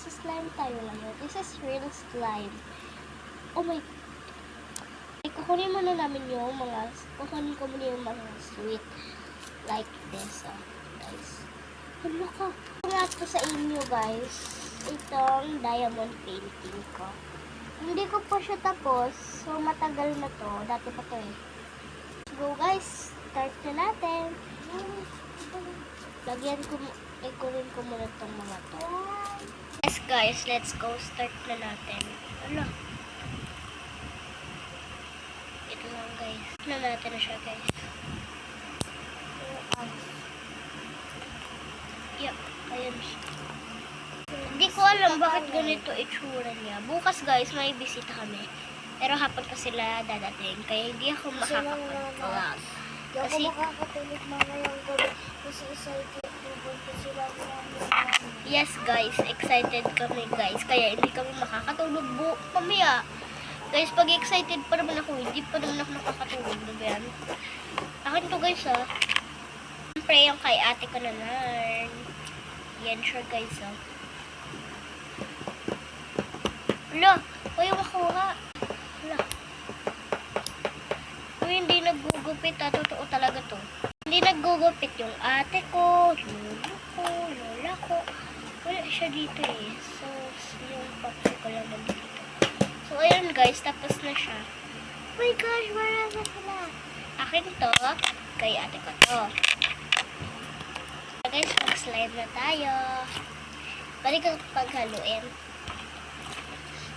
Magsa-slime tayo ngayon. This is real slime. Oh my... Kukunin muna namin yung mga... Kukunin ko muna yung mga sweet. Like this, guys. Hala ka. Nga ko sa inyo, guys. Itong diamond painting ko. Hindi ko pa siya tapos. So, matagal na to. Dati pa to eh. Let's go, guys. Start na natin. Ikunin ko muna itong mga to. Yes, guys. Let's go. Start na natin. Hala. Ito lang, guys. Start na natin na siya, guys. Yup. Ayan siya. Hindi ko alam bakit ganito itsura niya. Bukas, guys, may bisita kami. Pero hapon pa sila dadating. Kaya hindi ako makakapag-vlog. Kasi ako makakatulog mamayang gabi. Kasi excited ko sila. Yes, guys. Excited kami, guys. Kaya hindi kami makakatulog mamaya. Guys, pag excited pa naman ako, hindi pa naman ako nakakatulog. Diba yan? Akin to, guys, ha. Siyempre, yung kay ate ko na lang. Yan siya, guys, ha. Hala, huwag yung makuha. Hala. Hindi naggugupit, ha. Totoo talaga to. Hindi naggugupit yung ate ko, lola ko. Wala siya dito, eh. So, yung papi ko lang nandito. So, ayun, guys. Tapos na siya. Oh my gosh, marami sila. Akin to, kay ate ko to. So, guys, mag-slime na tayo. Balik ko paghaluin.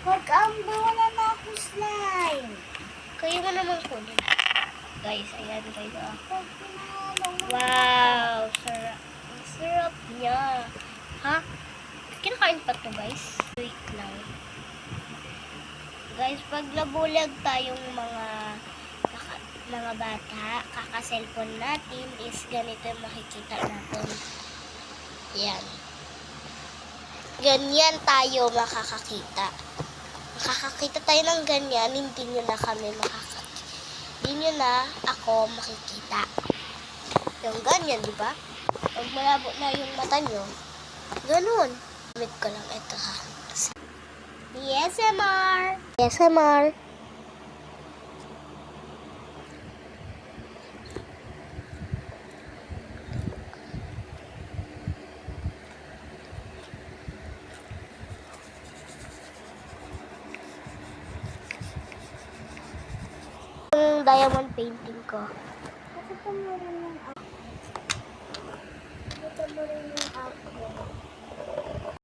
Mag-ambawa na ako slime. Kayo mo naman kunin. Guys, ayan, guys. Wow, sarap. Ang sarap niya. Ha? Kinakain pa to, guys. Wait lang. Guys, pag nabulag tayong mga bata, kaka-cellphone natin is ganito yung makikita natin. Yan. Ganyan tayo makakakita. Makakakita tayo ng ganyan, hindi nyo na kami makakakita. Hindi nyo na ako makikita. Yung ganyan, di ba? Pag malabo na yung mata nyo, ganun. Gamit ko lang ito, ha. ASMR! ASMR! Yung diamond painting ko. Nakita mo rin yung ako.